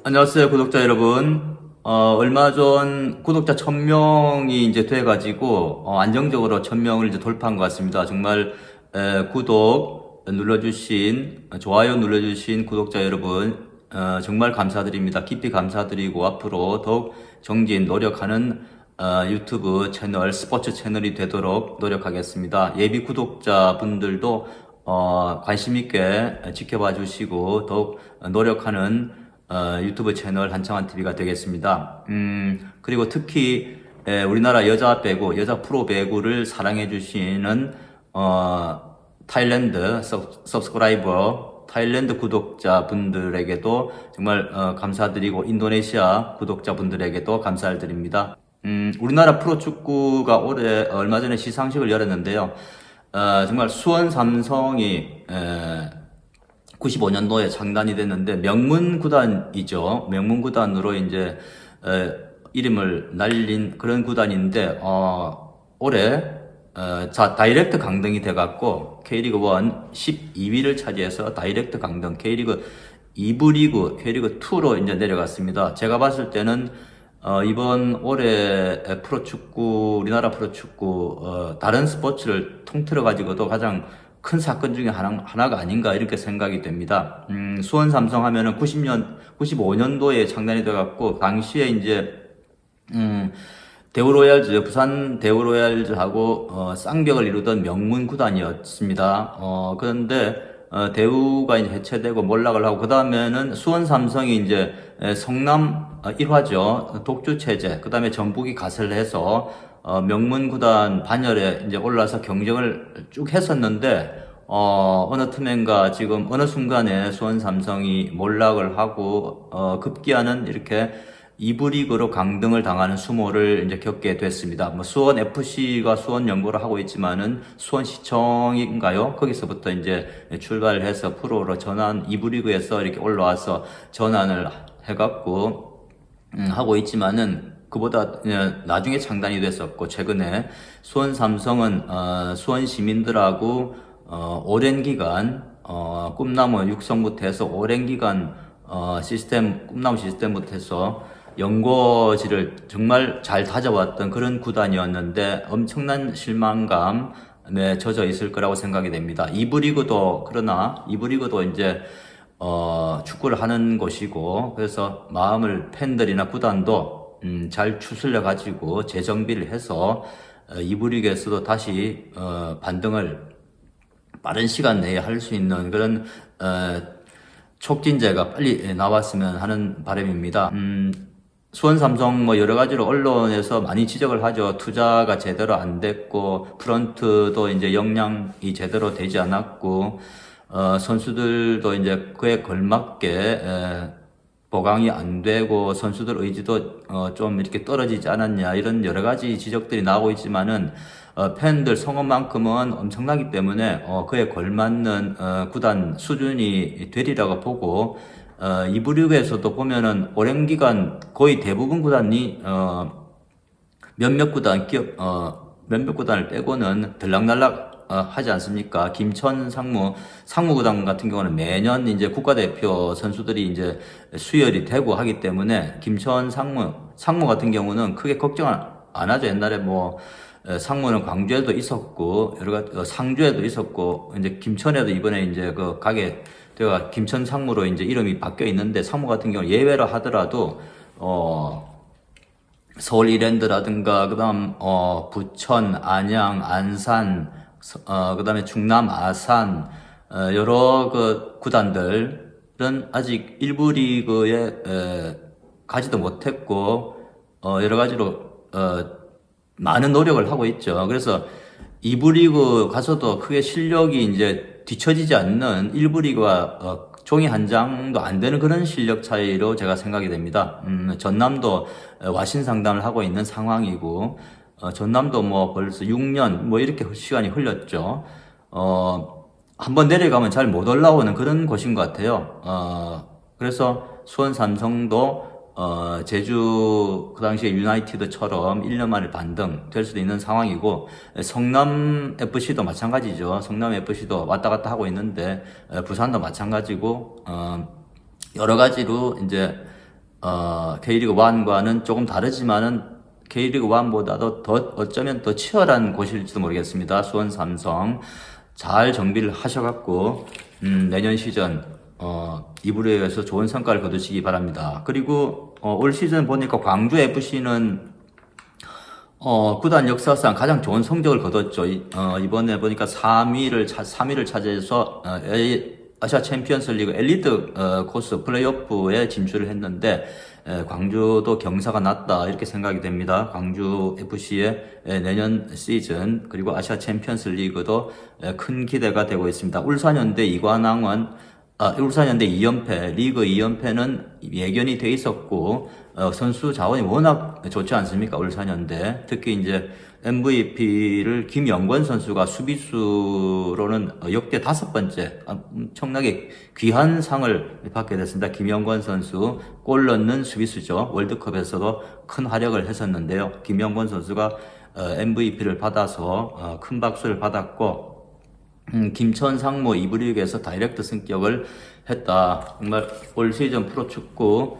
안녕하세요, 구독자 여러분. 얼마 전 구독자 1000명이 이제 돼가지고, 안정적으로 1000명을 이제 돌파한 것 같습니다. 정말, 구독 눌러주신, 좋아요 눌러주신 구독자 여러분, 정말 감사드립니다. 깊이 감사드리고, 앞으로 더욱 정진, 노력하는, 유튜브 채널, 스포츠 채널이 되도록 노력하겠습니다. 예비 구독자분들도, 관심 있게 지켜봐 주시고, 더욱 노력하는 유튜브 채널 한창환 TV가 되겠습니다. 그리고 특히 우리나라 여자 배구, 여자 프로 배구를 사랑해 주시는 타일랜드 서브스크라이버, 타일랜드 구독자분들에게도 정말 감사드리고 인도네시아 구독자분들에게도 감사를 드립니다. 우리나라 프로축구가 올해 얼마 전에 시상식을 열었는데요. 정말 수원 삼성이 95년도에 창단이 됐는데 명문구단이죠. 명문구단으로 이제 이름을 날린 그런 구단인데 올해 다이렉트 강등이 돼갖고 K리그 1 12위를 차지해서 다이렉트 강등, K리그 2부 리그, K리그 2로 이제 내려갔습니다. 제가 봤을 때는 이번 올해 프로축구, 우리나라 프로축구 다른 스포츠를 통틀어 가지고도 가장 큰 사건 중에 하나가 아닌가 이렇게 생각이 됩니다. 수원 삼성 하면은 95년도에 창단이 돼갖고, 당시에 이제, 대우로얄즈, 부산 대우로얄즈하고, 쌍벽을 이루던 명문 구단이었습니다. 그런데, 대우가 이제 해체되고 몰락을 하고, 그 다음에는 수원 삼성이 이제, 성남 1화죠. 독주체제, 그 다음에 전북이 가세를 해서, 명문 구단 반열에 이제 올라서 경쟁을 쭉 했었는데, 어느 틈엔가 지금 어느 순간에 수원 삼성이 몰락을 하고, 급기야는 이렇게 2부 리그로 강등을 당하는 수모를 이제 겪게 됐습니다. 뭐 수원 FC가 수원 연고를 하고 있지만은 수원시청인가요? 거기서부터 이제 출발을 해서 프로로 전환, 2부 리그에서 이렇게 올라와서 전환을 해갖고, 하고 있지만은, 그보다 나중에 창단이 됐었고, 최근에 수원 삼성은 수원 시민들하고 오랜 기간 꿈나무 육성부터 해서 오랜 기간 꿈나무 시스템부터 해서 연고지를 정말 잘 다져왔던 그런 구단이었는데 엄청난 실망감에 젖어 있을 거라고 생각이 됩니다. 2부 리그도, 그러나 2부 리그도 이제 축구를 하는 곳이고, 그래서 팬들이나 구단도 잘 추슬려 가지고 재정비를 해서 2부 리그에서도 다시 반등을 빠른 시간 내에 할 수 있는 그런 촉진제가 빨리 나왔으면 하는 바람입니다. 수원 삼성 뭐 여러 가지로 언론에서 많이 지적을 하죠. 투자가 제대로 안 됐고, 프런트도 이제 역량이 제대로 되지 않았고, 선수들도 이제 그에 걸맞게 보강이 안 되고, 선수들 의지도 좀 이렇게 떨어지지 않았냐, 이런 여러 가지 지적들이 나오고 있지만은 팬들 성원만큼은 엄청나기 때문에 그에 걸맞는 구단 수준이 되리라고 보고, 2부 리그에서도 보면은 오랜 기간 거의 대부분 구단이 몇몇 구단을 빼고는 들락날락 하지 않습니까? 김천 상무구단 같은 경우는 매년 이제 국가대표 선수들이 이제 수혈이 되고 하기 때문에, 김천 상무 같은 경우는 크게 걱정 안 하죠. 옛날에 뭐 상무는 광주에도 있었고, 여러 가지 상주에도 있었고, 이제 김천에도 이번에 이제 그 가게 되어 김천 상무로 이제 이름이 바뀌어 있는데, 상무 같은 경우 예외로 하더라도 서울 이랜드라든가, 그다음 부천, 안양, 안산, 그다음에 충남 아산, 여러 그 구단들은 아직 1부 리그에 가지도 못했고, 여러 가지로 많은 노력을 하고 있죠. 그래서 2부 리그 가서도 크게 실력이 이제 뒤처지지 않는 1부 리그와 종이 한 장도 안 되는 그런 실력 차이로 제가 생각이 됩니다. 전남도 와신 상담을 하고 있는 상황이고, 전남도 뭐 벌써 6년 뭐 이렇게 시간이 흘렀죠. 한번 내려가면 잘 못 올라오는 그런 곳인 것 같아요. 그래서 수원 삼성도 제주 그 당시에 유나이티드처럼 1년 만에 반등 될 수도 있는 상황이고, 성남 FC도 마찬가지죠. 성남 FC도 왔다 갔다 하고 있는데, 부산도 마찬가지고, 여러 가지로 이제 K리그 1과는 조금 다르지만은 K리그 1보다도 어쩌면 더 치열한 곳일지도 모르겠습니다. 수원 삼성 잘 정비를 하셔갖고 내년 시즌 2부리그에서 좋은 성과를 거두시기 바랍니다. 그리고 올 시즌 보니까 광주 FC는 구단 역사상 가장 좋은 성적을 거뒀죠. 이번에 보니까 3위를 차지해서 아시아 챔피언스 리그 엘리트 코스 플레이오프에 진출을 했는데, 광주도 경사가 났다 이렇게 생각이 됩니다. 광주 FC의 내년 시즌 그리고 아시아 챔피언스 리그도 큰 기대가 되고 있습니다. 울산현대 이관왕은 울산현대 2연패, 리그 2연패는 예견이 돼 있었고, 선수 자원이 워낙 좋지 않습니까? 울산현대. 특히 이제 MVP를 김영권 선수가 수비수로는 역대 5번째 엄청나게 귀한 상을 받게 됐습니다. 김영권 선수 골 넣는 수비수죠. 월드컵에서도 큰 활약을 했었는데요. 김영권 선수가 MVP를 받아서 큰 박수를 받았고, 김천 상무 2부 리그에서 다이렉트 승격을 했다. 정말 올 시즌 프로축구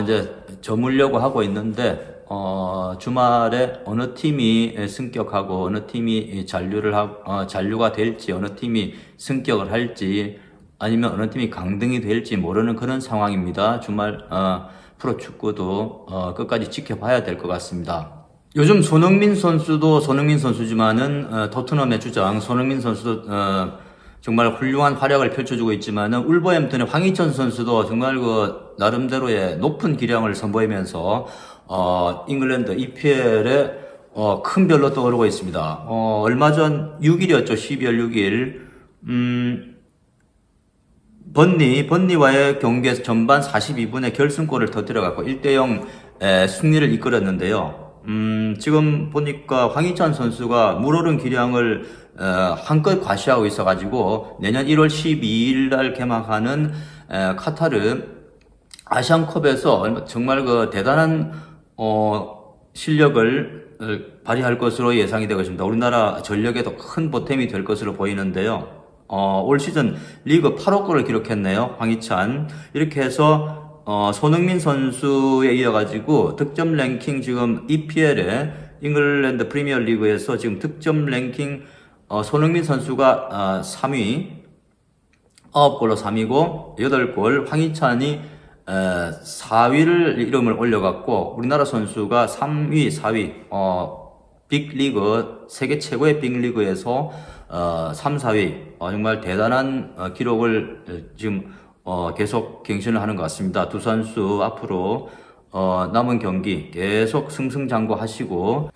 이제 저물려고 하고 있는데, 주말에 어느 팀이 승격하고 어느 팀이 잔류가 될지, 어느 팀이 승격을 할지, 아니면 어느 팀이 강등이 될지 모르는 그런 상황입니다. 주말 프로축구도 끝까지 지켜봐야 될 것 같습니다. 요즘 손흥민 선수도 손흥민 선수지만은 토트넘의 주장 손흥민 선수도 정말 훌륭한 활약을 펼쳐주고 있지만은 울버햄튼의 황희찬 선수도 정말 그 나름대로의 높은 기량을 선보이면서 잉글랜드 EPL에 큰 별로 떠오르고 있습니다. 얼마 전 6일이었죠. 12월 6일 번니와의 경기에서 전반 42분에 결승골을 터뜨려갖고 1대0 승리를 이끌었는데요. 지금 보니까 황희찬 선수가 물오른 기량을 한껏 과시하고 있어가지고 내년 1월 12일 날 개막하는 카타르 아시안컵에서 정말 그 대단한 실력을 발휘할 것으로 예상이 되고 있습니다. 우리나라 전력에도 큰 보탬이 될 것으로 보이는데요. 올 시즌 리그 8호 골을 기록했네요. 황희찬. 이렇게 해서 손흥민 선수에 이어가지고 득점 랭킹 지금 EPL에 잉글랜드 프리미어 리그에서 지금 득점 랭킹 손흥민 선수가 3위, 9골로 3위고 8골, 황희찬이 4위를 이름을 올려갖고 우리나라 선수가 3위, 4위 빅리그 세계 최고의 빅리그에서 3, 4위 정말 대단한 기록을 지금 계속 갱신을 하는 것 같습니다. 두 선수 앞으로 남은 경기 계속 승승장구하시고,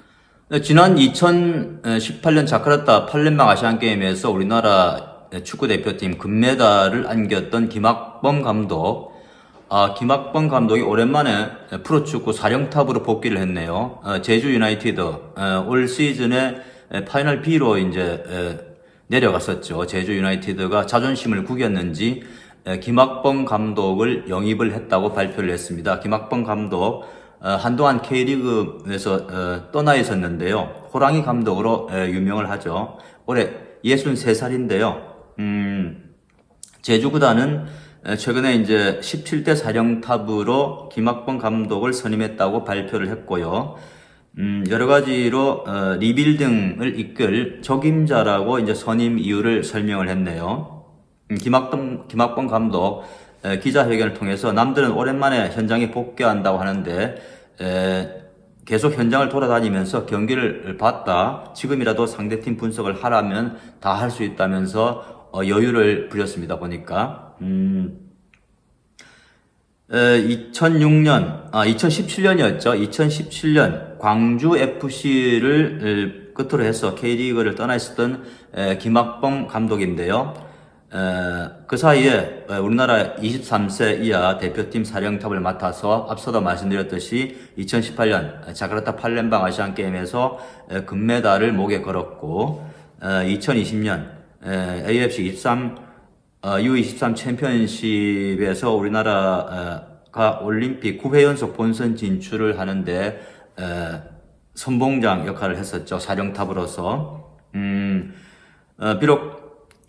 지난 2018년 자카르타 팔렘방 아시안게임에서 우리나라 축구대표팀 금메달을 안겼던 김학범 감독, 김학범 감독이 오랜만에 프로축구 사령탑으로 복귀를 했네요. 제주 유나이티드 올 시즌에 파이널 B로 이제 내려갔었죠. 제주 유나이티드가 자존심을 구겼는지 김학범 감독을 영입을 했다고 발표를 했습니다. 김학범 감독 한동안 K리그에서 떠나 있었는데요. 호랑이 감독으로 유명을 하죠. 올해 63살인데요. 제주 구단은 최근에 이제 17대 사령탑으로 김학범 감독을 선임했다고 발표를 했고요. 여러 가지로 리빌딩을 이끌 적임자라고 이제 선임 이유를 설명을 했네요. 김학범 감독 기자회견을 통해서 남들은 오랜만에 현장에 복귀한다고 하는데 계속 현장을 돌아다니면서 경기를 봤다. 지금이라도 상대팀 분석을 하라면 다 할 수 있다면서 여유를 부렸습니다. 보니까 2017년이었죠. 2017년 광주 FC를 끝으로 해서 K리그를 떠나 있었던 김학범 감독인데요. 그 사이에 우리나라 23세 이하 대표팀 사령탑을 맡아서 앞서도 말씀드렸듯이 2018년 자카르타 팔렘방 아시안게임에서 금메달을 목에 걸었고, 2020년 AFC 23 U23 챔피언십에서 우리나라가 올림픽 9회 연속 본선 진출을 하는데 선봉장 역할을 했었죠. 사령탑으로서. 비록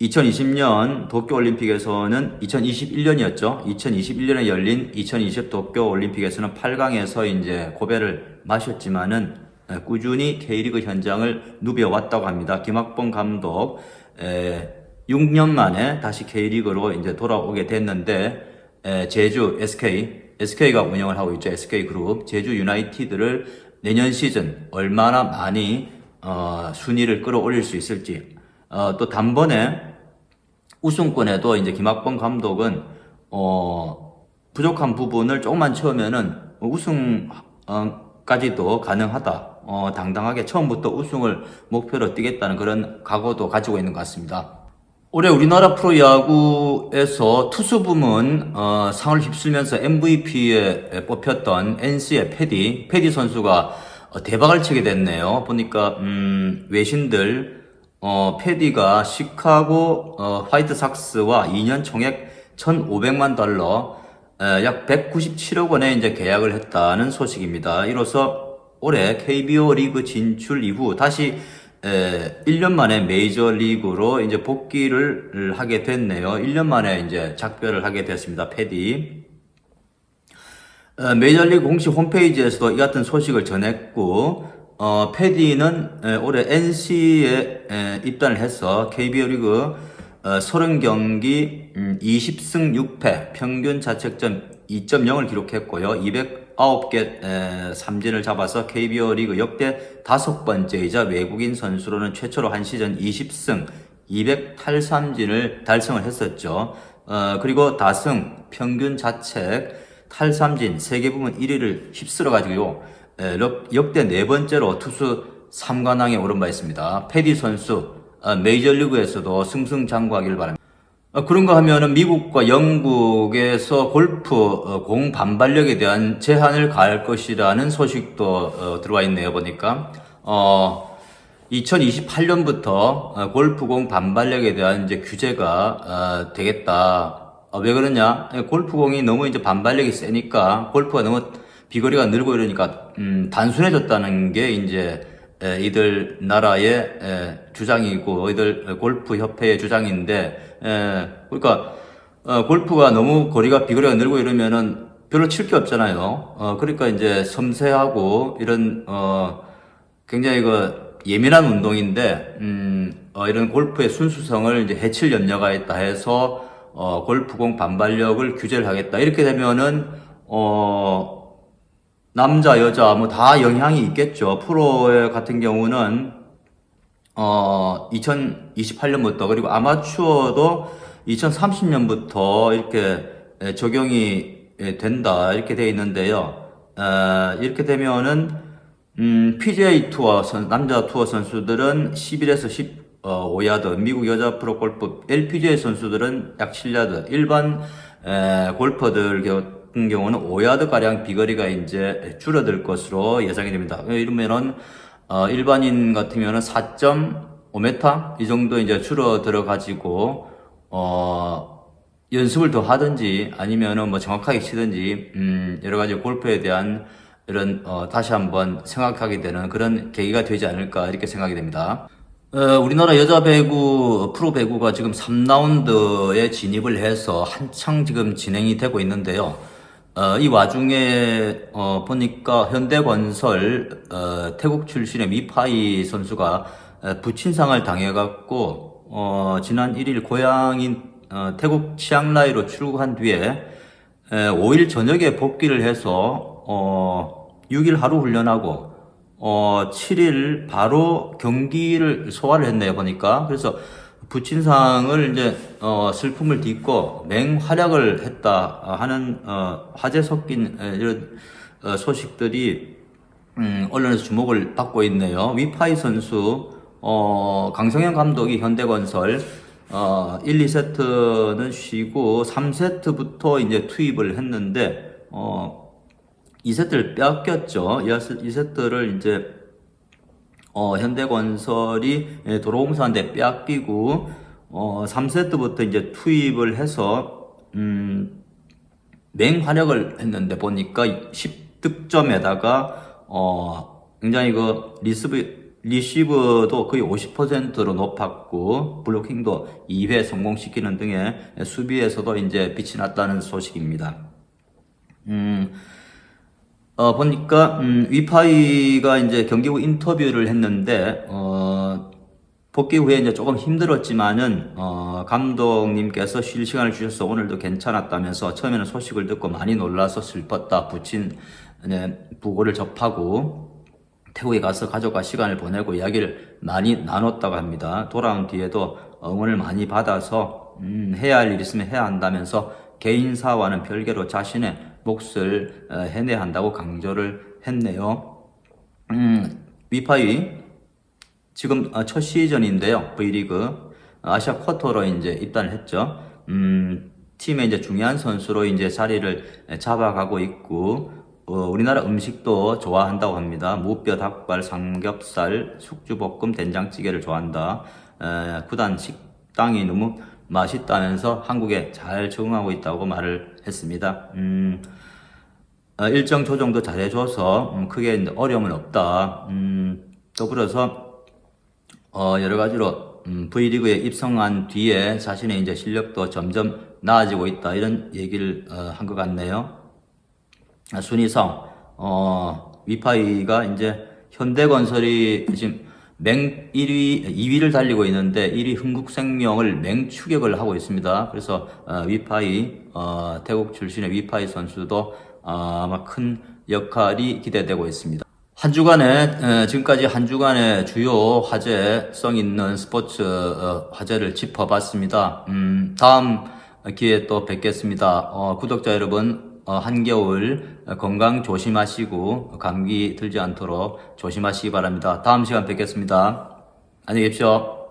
2020년 도쿄올림픽에서는 2021년이었죠. 2021년에 열린 2020 도쿄올림픽에서는 8강에서 이제 고배를 마셨지만은 꾸준히 K리그 현장을 누벼왔다고 합니다. 김학범 감독 6년 만에 다시 K리그로 이제 돌아오게 됐는데 제주 SK가 운영을 하고 있죠. SK그룹 제주 유나이티드를 내년 시즌 얼마나 많이 순위를 끌어올릴 수 있을지 또 단번에 우승권에도 이제 김학범 감독은 부족한 부분을 조금만 채우면은 우승까지도 가능하다. 당당하게 처음부터 우승을 목표로 뛰겠다는 그런 각오도 가지고 있는 것 같습니다. 올해 우리나라 프로야구에서 투수 부문 상을 휩쓸면서 MVP에 뽑혔던 NC의 패디 선수가 대박을 치게 됐네요. 보니까 외신들 패디가 시카고 화이트삭스와 2년 총액 1,500만 달러 약 197억 원에 이제 계약을 했다는 소식입니다. 이로써 올해 KBO 리그 진출 이후 다시 1년 만에 메이저리그로 이제 복귀를 하게 됐네요. 1년 만에 이제 작별을 하게 됐습니다. 패디. 메이저리그 공식 홈페이지에서도 이 같은 소식을 전했고, 패디는 올해 NC에 입단을 해서 KBO 리그 30경기 20승 6패, 평균 자책점 2.0을 기록했고요. 209개 삼진을 잡아서 KBO 리그 역대 5번째이자 외국인 선수로는 최초로 한 시즌 20승 208삼진을 달성을 했었죠. 그리고 다승, 평균 자책, 탈삼진 3개 부문 1위를 휩쓸어가지고 역대 4번째로 투수 3관왕에 오른 바 있습니다. 패디 선수 메이저리그에서도 승승장구하길 바랍니다. 그런가 하면은 미국과 영국에서 골프 공 반발력에 대한 제한을 가할 것이라는 소식도 들어와 있네요. 보니까 2028년부터 골프공 반발력에 대한 이제 규제가 되겠다. 왜 그러냐? 골프공이 너무 이제 반발력이 세니까 골프가 너무 비거리가 늘고 이러니까 단순해졌다는 게 이제 이들 나라의 주장이고 이들 골프 협회의 주장인데 그러니까 골프가 너무 비거리가 늘고 이러면은 별로 칠 게 없잖아요. 그러니까 이제 섬세하고 이런 굉장히 예민한 운동인데 이런 골프의 순수성을 이제 해칠 염려가 있다 해서 골프공 반발력을 규제를 하겠다. 이렇게 되면은 남자, 여자, 뭐 다 영향이 있겠죠. 프로 같은 경우는, 2028년부터, 그리고 아마추어도 2030년부터 이렇게 적용이 된다. 이렇게 되어 있는데요. 이렇게 되면은, PGA 투어, 남자 투어 선수들은 11에서 15야드, 미국 여자 프로 골프 LPGA 선수들은 약 7야드, 일반, 골퍼들 같은 경우는 5야드가량 비거리가 이제 줄어들 것으로 예상이 됩니다. 이러면은, 일반인 같으면은 4.5m? 이 정도 이제 줄어들어 가지고, 연습을 더 하든지 아니면은 뭐 정확하게 치든지, 여러 가지 골프에 대한 이런, 다시 한번 생각하게 되는 그런 계기가 되지 않을까 이렇게 생각이 됩니다. 우리나라 여자 배구, 프로 배구가 지금 3라운드에 진입을 해서 한창 지금 진행이 되고 있는데요. 이 와중에, 보니까 현대건설, 태국 출신의 미파이 선수가 부친상을 당해갖고, 지난 1일 고향인, 태국 치앙라이로 출국한 뒤에, 5일 저녁에 복귀를 해서, 6일 하루 훈련하고, 7일 바로 경기를 소화를 했네요, 보니까. 그래서 부친상을 이제, 슬픔을 딛고 맹활약을 했다 하는, 화제 섞인 이런 소식들이, 언론에서 주목을 받고 있네요. 위파이 선수, 강성현 감독이 현대건설, 1, 2세트는 쉬고 3세트부터 이제 투입을 했는데, 2세트를 뺏겼죠. 2세트를 이제, 현대건설이 도로공사한테 뺏기고, 3세트부터 이제 투입을 해서, 맹활약을 했는데 보니까 10득점에다가, 굉장히 리시브도 거의 50%로 높았고 블로킹도 2회 성공시키는 등의 수비에서도 이제 빛이 났다는 소식입니다. 보니까 위파이가 이제 경기 후 인터뷰를 했는데 복귀 후에 이제 조금 힘들었지만은 감독님께서 쉴 시간을 주셔서 오늘도 괜찮았다면서 처음에는 소식을 듣고 많이 놀라서 슬펐다. 부친 부고를 접하고 태국에 가서 가족과 시간을 보내고 이야기를 많이 나눴다고 합니다. 돌아온 뒤에도 응원을 많이 받아서 해야 할 일 있으면 해야 한다면서 개인사와는 별개로 자신의 몫을 해내야 한다고 강조를 했네요. 위파이 지금 첫 시즌인데요. V리그 아시아 쿼터로 이제 입단을 했죠. 팀의 이제 중요한 선수로 이제 자리를 잡아가고 있고 우리나라 음식도 좋아한다고 합니다. 무뼈, 닭발, 삼겹살, 숙주볶음, 된장찌개를 좋아한다. 구단 식당이 너무 맛있다면서 한국에 잘 적응하고 있다고 말을 했습니다. 일정 조정도 잘해줘서 크게 어려움은 없다. 더불어서 여러 가지로 V리그에 입성한 뒤에 자신의 이제 실력도 점점 나아지고 있다 이런 얘기를 한 것 같네요. 순위상 위파이가 이제 현대건설이 지금 2위를 달리고 있는데 1위 흥국생명을 맹추격을 하고 있습니다. 그래서 위파이 태국 출신의 위파이 선수도 아마 큰 역할이 기대되고 있습니다. 한 주간에 지금까지 한 주간의 주요 화제성 있는 스포츠 화제를 짚어봤습니다. 다음 기회에 또 뵙겠습니다. 구독자 여러분 한겨울 건강 조심하시고 감기 들지 않도록 조심하시기 바랍니다. 다음 시간 뵙겠습니다. 안녕히 계십시오.